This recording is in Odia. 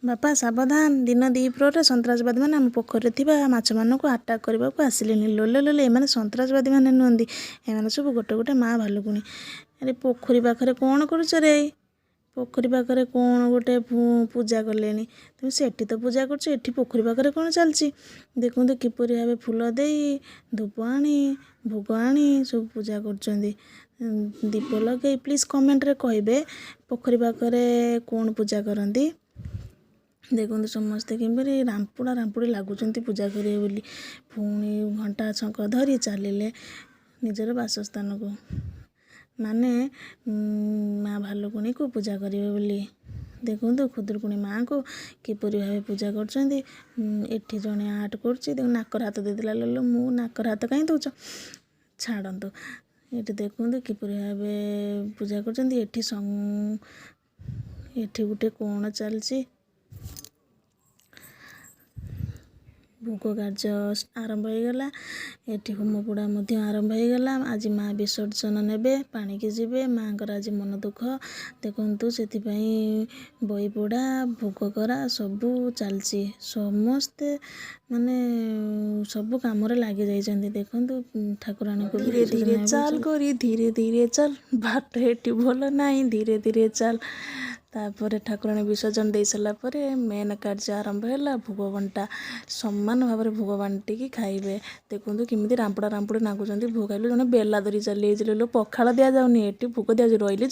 ବାପା ସାବଧାନ, ଦିନ ଦ୍ୱିପ୍ରହରରେ ସନ୍ତ୍ରାସବାଦୀମାନେ ଆମ ପୋଖରୀରେ ଥିବା ମାଛମାନଙ୍କୁ ଆଟାକ୍ କରିବାକୁ ଆସିଲେଣି। ଲୋଲେ ଲୋଲେ, ଏମାନେ ସନ୍ତ୍ରାସବାଦୀମାନେ ନୁହନ୍ତି, ଏମାନେ ସବୁ ଗୋଟେ ଗୋଟେ ମା ଭାଲୁକୁଣି। ଆରେ ପୋଖରୀ ପାଖରେ କ'ଣ କରୁଛ ରେ? ପୋଖରୀ ପାଖରେ କ'ଣ ଗୋଟେ ପୂଜା କଲେଣି। ତୁମେ ସେଠି ତ ପୂଜା କରୁଛ, ଏଠି ପୋଖରୀ ପାଖରେ କ'ଣ ଚାଲିଛି? ଦେଖନ୍ତୁ କିପରି ଭାବେ ଫୁଲ ଦେଇ, ଧୂପ ଆଣି, ଭୋଗ ଆଣି ସବୁ ପୂଜା କରୁଛନ୍ତି। ଦୀପ ଲଗାଇ। ପ୍ଲିଜ୍ କମେଣ୍ଟରେ କହିବେ ପୋଖରୀ ପାଖରେ କ'ଣ ପୂଜା କରନ୍ତି। ଦେଖନ୍ତୁ ସମସ୍ତେ କିପରି ରାମ୍ପୁଡ଼ା ରାମ୍ପୁଡ଼ି ଲାଗୁଛନ୍ତି ପୂଜା କରିବେ ବୋଲି। ପୁଣି ଘଣ୍ଟା ଛଙ୍କ ଧରି ଚାଲିଲେ ନିଜର ବାସସ୍ଥାନକୁ, ମାନେ ମା ଭାଲୁକୁଣିକୁ ପୂଜା କରିବେ ବୋଲି। ଦେଖନ୍ତୁ ଖୁଦୁରୁକୁଣୀ ମାଆଙ୍କୁ କିପରି ଭାବେ ପୂଜା କରୁଛନ୍ତି। ଏଠି ଜଣେ ଆର୍ଟ କରୁଛି, ଦେଖ ନାକର ହାତ ଦେଇଦେଲା। ଲୋ ମୁଁ ନାକର ହାତ କାହିଁ ଦେଉଛ? ଛାଡ଼ନ୍ତୁ। ଏଠି ଦେଖନ୍ତୁ କିପରି ଭାବେ ପୂଜା କରୁଛନ୍ତି। ଏଠି ଗୋଟେ କ'ଣ ଚାଲିଛି, ଭୋଗ କାର୍ଯ୍ୟ ଆରମ୍ଭ ହୋଇଗଲା। ଏଠି ହୋମ ପୋଡ଼ା ମଧ୍ୟ ଆରମ୍ଭ ହୋଇଗଲା। ଆଜି ମା ବିସର୍ଜନ ନେବେ, ପାଣିକି ଯିବେ। ମାଆଙ୍କର ଆଜି ମନ ଦୁଃଖ। ଦେଖନ୍ତୁ ସେଥିପାଇଁ ବହି ପଢ଼ା, ଭୋଗ କରା ସବୁ ଚାଲିଛି। ସମସ୍ତେ ମାନେ ସବୁ କାମରେ ଲାଗି ଯାଇଛନ୍ତି। ଦେଖନ୍ତୁ ଠାକୁରାଣୀଙ୍କୁ ଧୀରେ ଧୀରେ ଚାଲ କରି, ଧୀରେ ଧୀରେ ଚାଲ, ବାଟ ଏଠି ଭଲ ନାହିଁ, ଧୀରେ ଧୀରେ ଚାଲ। ତାପରେ ଠାକୁରାଣୀ ବିସର୍ଜନ ଦେଇ ସାରିଲା ପରେ ମେନ୍ କାର୍ଯ୍ୟ ଆରମ୍ଭ ହେଲା, ଭୋଗ ବଣ୍ଟା। ସମାନ ଭାବରେ ଭୋଗ ବାଣ୍ଟିକି ଖାଇବେ। ଦେଖନ୍ତୁ କେମିତି ରାମ୍ପୁଡ଼ା ରାମ୍ପୁଡ଼ି ନାଗୁଛନ୍ତି। ଭୋଗ ଖାଇଲେ ଜଣେ ବେଲା ଧରି ଚାଲିଯାଇଛି। ଲୋ ପଖାଳ ଦିଆଯାଉନି, ଏଠି ଭୋଗ ଦିଆଯାଉଛି। ରହିଲି